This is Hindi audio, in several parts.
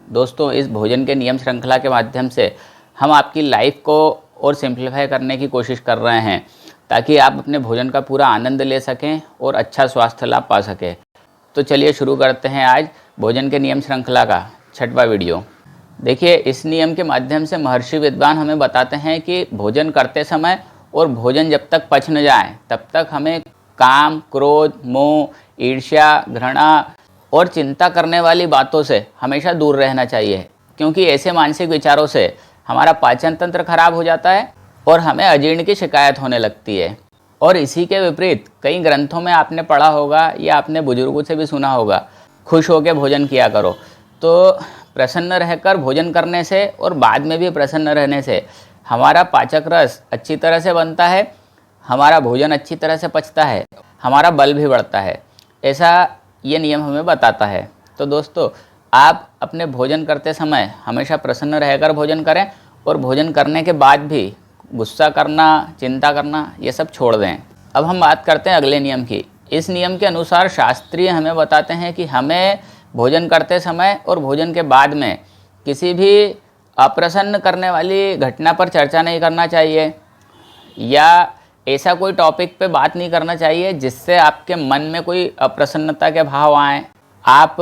दोस्तों, इस भोजन के नियम श्रृंखला के माध्यम से हम आपकी लाइफ को और सिंप्लीफाई करने की कोशिश कर रहे हैं ताकि आप अपने भोजन का पूरा आनंद ले सकें और अच्छा स्वास्थ्य लाभ पा सकें। तो चलिए शुरू करते हैं आज भोजन के नियम श्रृंखला का 6वां वीडियो। देखिए, इस नियम के माध्यम से महर्षि विद्वान हमें बताते हैं कि भोजन करते समय और भोजन जब तक पच न जाए तब तक हमें काम, क्रोध, मोह, ईर्ष्या, घृणा और चिंता करने वाली बातों से हमेशा दूर रहना चाहिए, क्योंकि ऐसे मानसिक विचारों से हमारा पाचन तंत्र खराब हो जाता है और हमें अजीर्ण की शिकायत होने लगती है। और इसी के विपरीत कई ग्रंथों में आपने पढ़ा होगा या आपने बुजुर्गों से भी सुना होगा, खुश होकर भोजन किया करो। तो प्रसन्न रहकर भोजन करने से और बाद में भी प्रसन्न रहने से हमारा पाचक रस अच्छी तरह से बनता है, हमारा भोजन अच्छी तरह से पचता है, हमारा बल भी बढ़ता है। ऐसा ये नियम हमें बताता है। तो दोस्तों, आप अपने भोजन करते समय हमेशा प्रसन्न रहकर भोजन करें और भोजन करने के बाद भी गुस्सा करना, चिंता करना, ये सब छोड़ दें। अब हम बात करते हैं अगले नियम की। इस नियम के अनुसार शास्त्रीय हमें बताते हैं कि हमें भोजन करते समय और भोजन के बाद में किसी भी अप्रसन्न करने वाली घटना पर चर्चा नहीं करना चाहिए या ऐसा कोई टॉपिक पे बात नहीं करना चाहिए जिससे आपके मन में कोई अप्रसन्नता के भाव आएँ, आप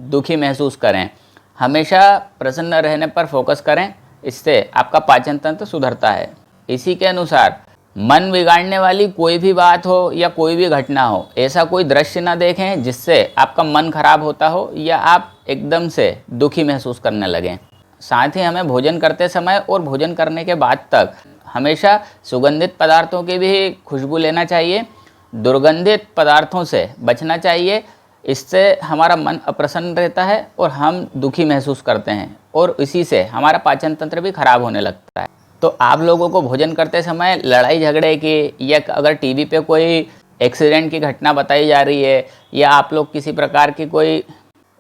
दुखी महसूस करें। हमेशा प्रसन्न रहने पर फोकस करें, इससे आपका पाचन तंत्र सुधरता है। इसी के अनुसार मन बिगाड़ने वाली कोई भी बात हो या कोई भी घटना हो, ऐसा कोई दृश्य ना देखें जिससे आपका मन खराब होता हो या आप एकदम से दुखी महसूस करने लगें। साथ ही हमें भोजन करते समय और भोजन करने के बाद तक हमेशा सुगंधित पदार्थों की भी खुशबू लेना चाहिए, दुर्गंधित पदार्थों से बचना चाहिए। इससे हमारा मन अप्रसन्न रहता है और हम दुखी महसूस करते हैं और इसी से हमारा पाचन तंत्र भी खराब होने लगता है। तो आप लोगों को भोजन करते समय लड़ाई झगड़े की या अगर टीवी पे कोई एक्सीडेंट की घटना बताई जा रही है या आप लोग किसी प्रकार की कोई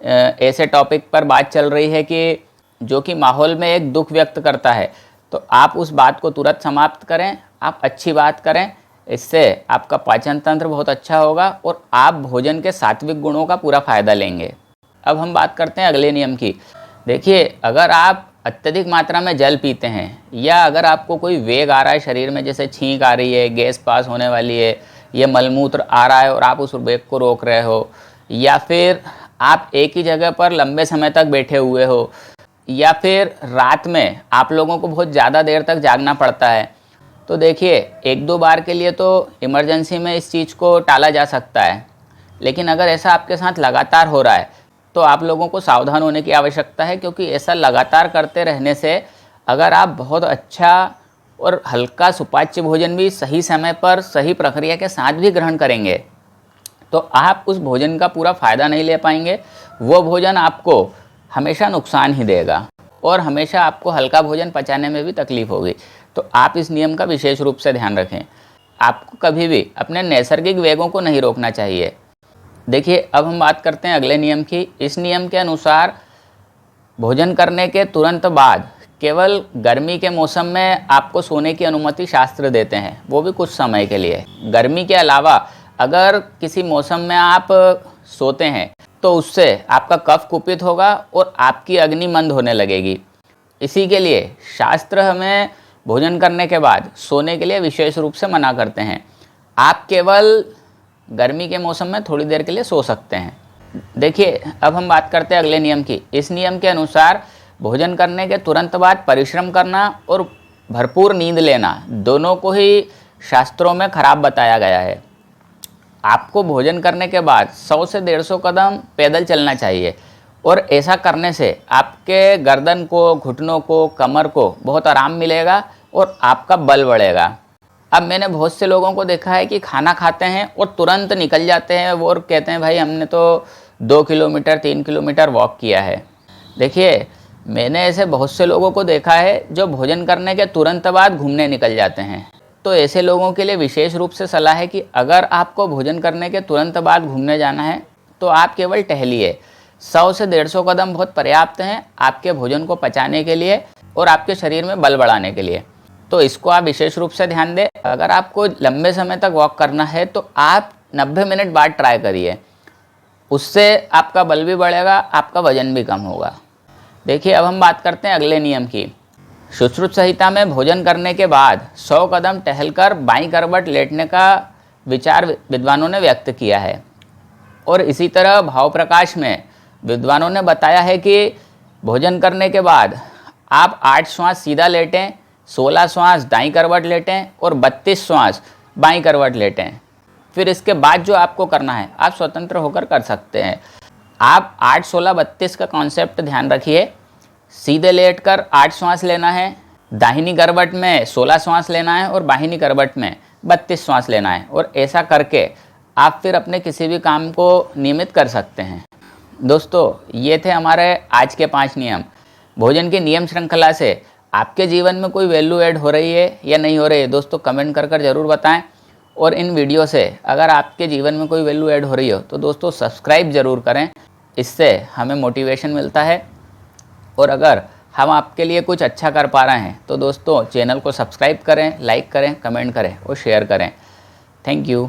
ऐसे टॉपिक पर बात चल रही है कि जो कि माहौल में एक दुख व्यक्त करता है, तो आप उस बात को तुरंत समाप्त करें, आप अच्छी बात करें। इससे आपका पाचन तंत्र बहुत अच्छा होगा और आप भोजन के सात्विक गुणों का पूरा फ़ायदा लेंगे। अब हम बात करते हैं अगले नियम की। देखिए, अगर आप अत्यधिक मात्रा में जल पीते हैं या अगर आपको कोई वेग आ रहा है शरीर में, जैसे छींक आ रही है, गैस पास होने वाली है या मलमूत्र आ रहा है और आप उस वेग को रोक रहे हो, या फिर आप एक ही जगह पर लंबे समय तक बैठे हुए हो, या फिर रात में आप लोगों को बहुत ज़्यादा देर तक जागना पड़ता है, तो देखिए, 1-2 बार के लिए तो इमरजेंसी में इस चीज़ को टाला जा सकता है। लेकिन अगर ऐसा आपके साथ लगातार हो रहा है तो आप लोगों को सावधान होने की आवश्यकता है, क्योंकि ऐसा लगातार करते रहने से अगर आप बहुत अच्छा और हल्का सुपाच्य भोजन भी सही समय पर सही प्रक्रिया के साथ भी ग्रहण करेंगे तो आप उस भोजन का पूरा फ़ायदा नहीं ले पाएंगे। वो भोजन आपको हमेशा नुकसान ही देगा और हमेशा आपको हल्का भोजन पचाने में भी तकलीफ होगी। तो आप इस नियम का विशेष रूप से ध्यान रखें। आपको कभी भी अपने नैसर्गिक वेगों को नहीं रोकना चाहिए। देखिए, अब हम बात करते हैं अगले नियम की। इस नियम के अनुसार भोजन करने के तुरंत बाद केवल गर्मी के मौसम में आपको सोने की अनुमति शास्त्र देते हैं, वो भी कुछ समय के लिए। गर्मी के अलावा अगर किसी मौसम में आप सोते हैं तो उससे आपका कफ कुपित होगा और आपकी अग्नि मंद होने लगेगी। इसी के लिए शास्त्र हमें भोजन करने के बाद सोने के लिए विशेष रूप से मना करते हैं। आप केवल गर्मी के मौसम में थोड़ी देर के लिए सो सकते हैं। देखिए, अब हम बात करते हैं अगले नियम की। इस नियम के अनुसार भोजन करने के तुरंत बाद परिश्रम करना और भरपूर नींद लेना दोनों को ही शास्त्रों में खराब बताया गया है। आपको भोजन करने के बाद 100 से 150 कदम पैदल चलना चाहिए और ऐसा करने से आपके गर्दन को, घुटनों को, कमर को बहुत आराम मिलेगा और आपका बल बढ़ेगा। अब मैंने बहुत से लोगों को देखा है कि खाना खाते हैं और तुरंत निकल जाते हैं और कहते हैं भाई हमने तो 2 किलोमीटर 3 किलोमीटर वॉक किया है। देखिए, मैंने ऐसे बहुत से लोगों को देखा है जो भोजन करने के तुरंत बाद घूमने निकल जाते हैं। तो ऐसे लोगों के लिए विशेष रूप से सलाह है कि अगर आपको भोजन करने के तुरंत बाद घूमने जाना है तो आप केवल टहलिए। 100 से 150 कदम बहुत पर्याप्त हैं आपके भोजन को पचाने के लिए और आपके शरीर में बल बढ़ाने के लिए। तो इसको आप विशेष रूप से ध्यान दें। अगर आपको लंबे समय तक वॉक करना है तो आप 90 मिनट बाद ट्राई करिए, उससे आपका बल भी बढ़ेगा, आपका वजन भी कम होगा। देखिए, अब हम बात करते हैं अगले नियम की। सुश्रुत संहिता में भोजन करने के बाद 100 कदम टहलकर बाईं करवट लेटने का विचार विद्वानों ने व्यक्त किया है। और इसी तरह भाव प्रकाश में विद्वानों ने बताया है कि भोजन करने के बाद आप 8 श्वास सीधा लेटें, 16 श्वास दाईं करवट लेटें और 32 श्वास बाईं करवट लेटें। फिर इसके बाद जो आपको करना है आप स्वतंत्र होकर कर सकते हैं। आप 8, 16, 32 का कॉन्सेप्ट ध्यान रखिए। सीधे लेटकर 8 श्वास लेना है, दाहिनी करवट में 16 श्वास लेना है और बाहिनी करवट में 32 श्वास लेना है। और ऐसा करके आप फिर अपने किसी भी काम को नियमित कर सकते हैं। दोस्तों, ये थे हमारे आज के 5 नियम। भोजन की नियम श्रृंखला से आपके जीवन में कोई वैल्यू ऐड हो रही है या नहीं हो रही है, दोस्तों कमेंट कर ज़रूर बताएं। और इन वीडियो से अगर आपके जीवन में कोई वैल्यू ऐड हो रही हो तो दोस्तों सब्सक्राइब ज़रूर करें, इससे हमें मोटिवेशन मिलता है। और अगर हम आपके लिए कुछ अच्छा कर पा रहे हैं तो दोस्तों चैनल को सब्सक्राइब करें, लाइक करें, कमेंट करें और शेयर करें। Thank you.